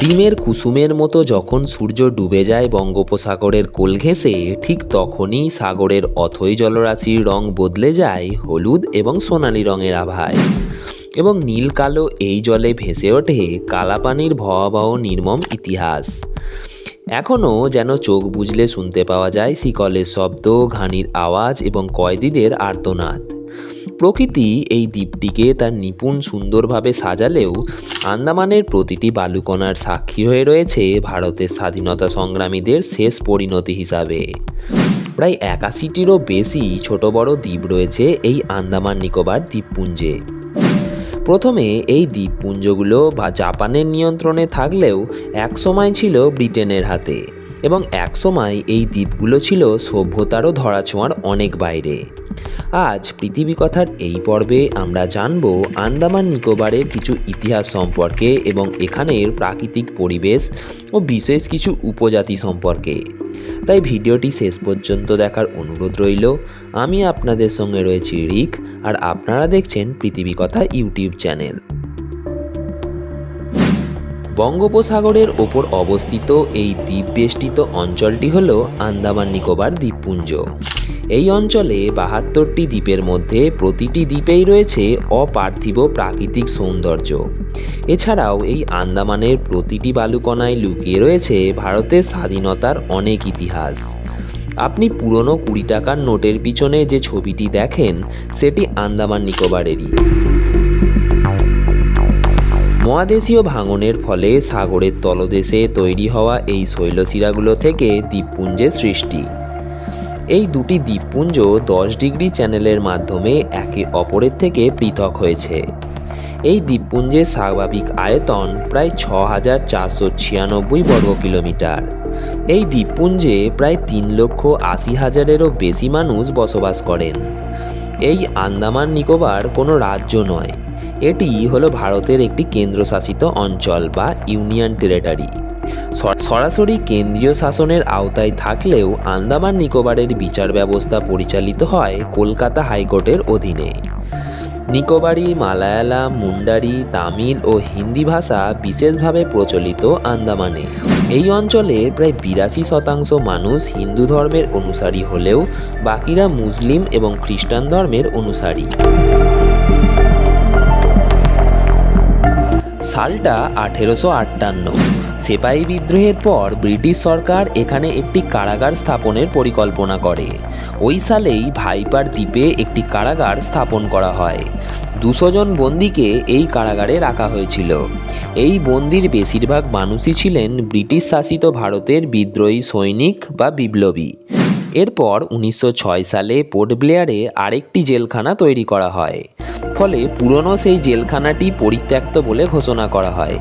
ডিমের কুসুমের মতো যখন সূর্য ডুবে যায় বঙ্গোপসাগরের কোল ঘেঁষে, ঠিক তখনই সাগরের অথই জলরাশির রং বদলে যায় হলুদ এবং সোনালি রঙের আভায়, এবং নীল কালো এই জলে ভেসে ওঠে কালাপানির ভয়াবহ নির্মম ইতিহাস। এখনও যেন চোখ বুজলে শুনতে পাওয়া যায় শিকলের শব্দ, ঘানির আওয়াজ এবং কয়েদিদের আর্তনাদ। প্রকৃতি এই দ্বীপটিকে তার নিপুণ সুন্দরভাবে সাজালেও আন্দামানের প্রতিটি বালুকণার সাক্ষী হয়ে রয়েছে ভারতের স্বাধীনতা সংগ্রামীদের শেষ পরিণতি হিসাবে। প্রায় ৮১টিরও বেশি ছোট বড় দ্বীপ রয়েছে এই আন্দামান নিকোবর দ্বীপপুঞ্জে। প্রথমে এই দ্বীপপুঞ্জগুলো জাপানের নিয়ন্ত্রণে থাকলেও একসময় ছিল ব্রিটেনের হাতে, এবং একসময় এই দ্বীপগুলো ছিল সভ্যতারও ধরাছোঁয়ার অনেক বাইরে। আজ পৃথিবী কথার এই পর্বে আমরা জানব আন্দামান নিকোবরের কিছু ইতিহাস সম্পর্কে এবং এখানের প্রাকৃতিক পরিবেশ ও বিশেষ কিছু উপজাতি সম্পর্কে। তাই ভিডিওটি শেষ পর্যন্ত দেখার অনুরোধ রইল। আমি আপনাদের সঙ্গে রয়েছি রিক, আর আপনারা দেখছেন পৃথিবী কথা ইউটিউব চ্যানেল। বঙ্গোপসাগরের ওপর অবস্থিত এই দ্বীপবেষ্টিত অঞ্চলটি হল আন্দামান নিকোবর দ্বীপপুঞ্জ। এই অঞ্চলে ৭২টি দ্বীপের মধ্যে প্রতিটি দ্বীপেই রয়েছে অপার্থিব প্রাকৃতিক সৌন্দর্য। এছাড়াও এই আন্দামানের প্রতিটি বালুকণায় লুকিয়ে রয়েছে ভারতের স্বাধীনতার অনেক ইতিহাস। আপনি পুরনো ২০ টাকার নোটের পিছনে যে ছবিটি দেখেন, সেটি আন্দামান নিকোবরেরই। মহাদেশীয় ভাঙনের ফলে সাগরের তলদেশে তৈরি হওয়া এই শৈলশিরাগুলো থেকে দ্বীপপুঞ্জের সৃষ্টি। এই দুটি দ্বীপপুঞ্জ ১০ ডিগ্রি চ্যানেলের মাধ্যমে একে অপরের থেকে পৃথক হয়েছে। এই দ্বীপপুঞ্জের স্বাভাবিক আয়তন প্রায় ৬,৪৯৬ বর্গ কিলোমিটার। এই দ্বীপপুঞ্জে প্রায় ৩,৮০,০০০-এরও বেশি মানুষ বসবাস করেন। এই আন্দামান নিকোবর কোনো রাজ্য নয়, এটি হলো ভারতের একটি কেন্দ্রশাসিত অঞ্চল বা ইউনিয়ন টেরিটরি। সরাসরি কেন্দ্রীয় শাসনের আওতায় থাকলেও আন্দামান নিকোবরের বিচার ব্যবস্থা পরিচালিত হয় কলকাতা হাইকোর্টের অধীনে। নিকোবরি, মালায়ালাম, মুন্ডারি, তামিল ও হিন্দি ভাষা বিশেষভাবে প্রচলিত আন্দামানে। এই অঞ্চলে প্রায় ৮২% মানুষ হিন্দু ধর্মের অনুসারী হলেও বাকিরা মুসলিম এবং খ্রিস্টান ধর্মের অনুসারী। সালটা ১৮৫৮। সেপাই বিদ্রোহের পর ব্রিটিশ সরকার এখানে একটি কারাগার স্থাপনের পরিকল্পনা করে। ওই সালেই ভাইপার দ্বীপে একটি কারাগার স্থাপন করা হয়। ২০০ জন বন্দীকে এই কারাগারে রাখা হয়েছিল। এই বন্দির বেশিরভাগ মানুষই ছিলেন ব্রিটিশ শাসিত ভারতের বিদ্রোহী সৈনিক বা বিপ্লবী। এরপর ১৯০৬ সালে পোর্ট ব্লেয়ারে আরেকটি জেলখানা তৈরি করা হয়, ফলে পুরনো সেই জেলখানাটি পরিত্যক্ত বলে ঘোষণা করা হয়।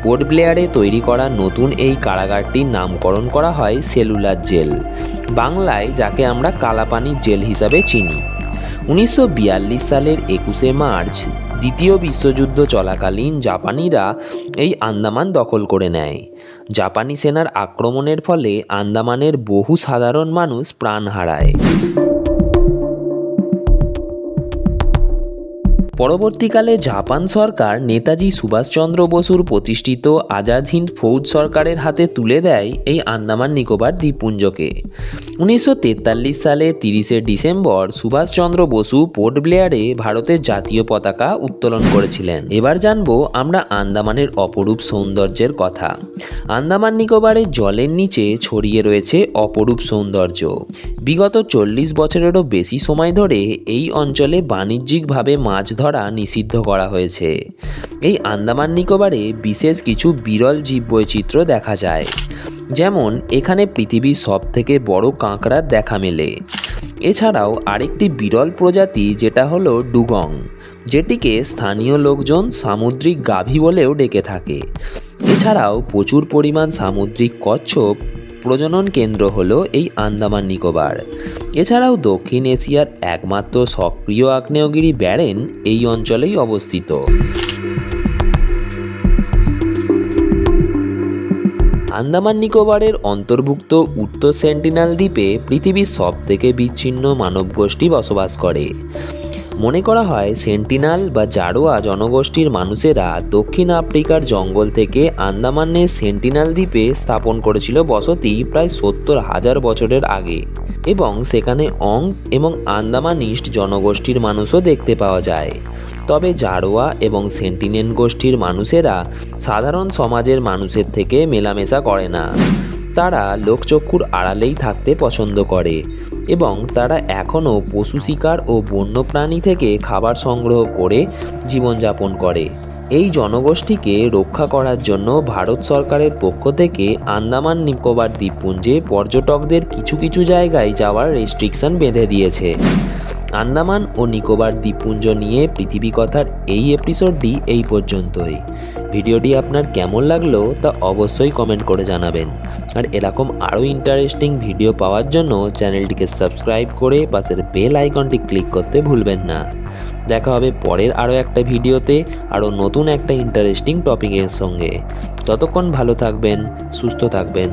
পোর্ট ব্লেয়ারে তৈরি করা নতুন এই কারাগারটির নামকরণ করা হয় সেলুলার জেল, বাংলায় যাকে আমরা কালাপানির জেল হিসাবে চিনি। ১৯৪২ সালের ২১শে মার্চ দ্বিতীয় বিশ্বযুদ্ধ চলাকালীন জাপানিরা এই আন্দামান দখল করে নেয়। জাপানি সেনার আক্রমণের ফলে আন্দামানের বহু সাধারণ মানুষ প্রাণ হারায়। পরবর্তীকালে জাপান সরকার নেতাজি সুভাষচন্দ্র বসুর প্রতিষ্ঠিত আজাদ হিন্দ ফৌজ সরকারের হাতে তুলে দেয় এই আন্দামান নিকোবর দ্বীপপুঞ্জকে। ১৯৪৩ সালে ৩০শে ডিসেম্বর সুভাষচন্দ্র বসু পোর্ট ব্লেয়ারে ভারতের জাতীয় পতাকা উত্তোলন করেছিলেন। এবার জানবো আমরা আন্দামানের অপরূপ সৌন্দর্যের কথা। আন্দামান নিকোবরের জলের নিচে ছড়িয়ে রয়েছে অপরূপ সৌন্দর্য। বিগত ৪০ বছরেরও বেশি সময় ধরে এই অঞ্চলে বাণিজ্যিকভাবে মাছ ধরা নিষিদ্ধ করা হয়েছে। এই আন্দামান নিকোবরে বিশেষ কিছু বিরল জীববৈচিত্র্য দেখা যায়, যেমন এখানে পৃথিবীর সবথেকে বড় কাঁকড়ার দেখা মেলে। এছাড়াও আরেকটি বিরল প্রজাতি যেটা হলো ডুগং, যেটিকে স্থানীয় লোকজন সামুদ্রিক গাভী বলেও ডেকে থাকে। এছাড়াও প্রচুর পরিমাণ সামুদ্রিক কচ্ছপ প্রজনন কেন্দ্র হলো এই আন্দামান নিকোবর। এছাড়াও দক্ষিণ এশিয়ার একমাত্র সক্রিয় আগ্নেয়গিরি ব্যারেন এই অঞ্চলেই অবস্থিত। আন্দামান নিকোবরের অন্তর্ভুক্ত উত্তর সেন্টিনেল দ্বীপে পৃথিবীর সবথেকে বিচ্ছিন্ন মানবগোষ্ঠী বসবাস করে। মনে করা হয় সেন্টিনাল বা জারোয়া জনগোষ্ঠীর মানুষেরা দক্ষিণ আফ্রিকার জঙ্গল থেকে আন্দামানের সেন্টিনাল দ্বীপে স্থাপন করেছিল বসতি প্রায় 70,000 বছরের আগে, এবং সেখানে অং এবং আন্দামানিস্ট জনগোষ্ঠীর মানুষও দেখতে পাওয়া যায়। তবে জারোয়া এবং সেন্টিনেল গোষ্ঠীর মানুষেরা সাধারণ সমাজের মানুষের থেকে মেলামেশা করে না। তারা লোকচক্ষুর আড়ালেই থাকতে পছন্দ করে এবং তারা এখনও পশু শিকার ও বন্যপ্রাণী থেকে খাবার সংগ্রহ করে জীবনযাপন করে। এই জনগোষ্ঠীকে রক্ষা করার জন্য ভারত সরকারের পক্ষ থেকে আন্দামান নিকোবর দ্বীপপুঞ্জে পর্যটকদের কিছু কিছু জায়গায় যাওয়ার রেস্ট্রিকশন বেঁধে দিয়েছে। আন্দামান ও নিকোবর দ্বীপপুঞ্জ নিয়ে পৃথিবী কথার এই এপিসোডটি এই পর্যন্তই। ভিডিওটি আপনার কেমন লাগলো তা অবশ্যই কমেন্ট করে জানাবেন, আর এরকম আরও ইন্টারেস্টিং ভিডিও পাওয়ার জন্য চ্যানেলটিকে সাবস্ক্রাইব করে পাশের বেল আইকনটি ক্লিক করতে ভুলবেন না। দেখা হবে পরের আরও একটা ভিডিওতে আরও নতুন একটা ইন্টারেস্টিং টপিকের সঙ্গে। ততক্ষণ ভালো থাকবেন, সুস্থ থাকবেন।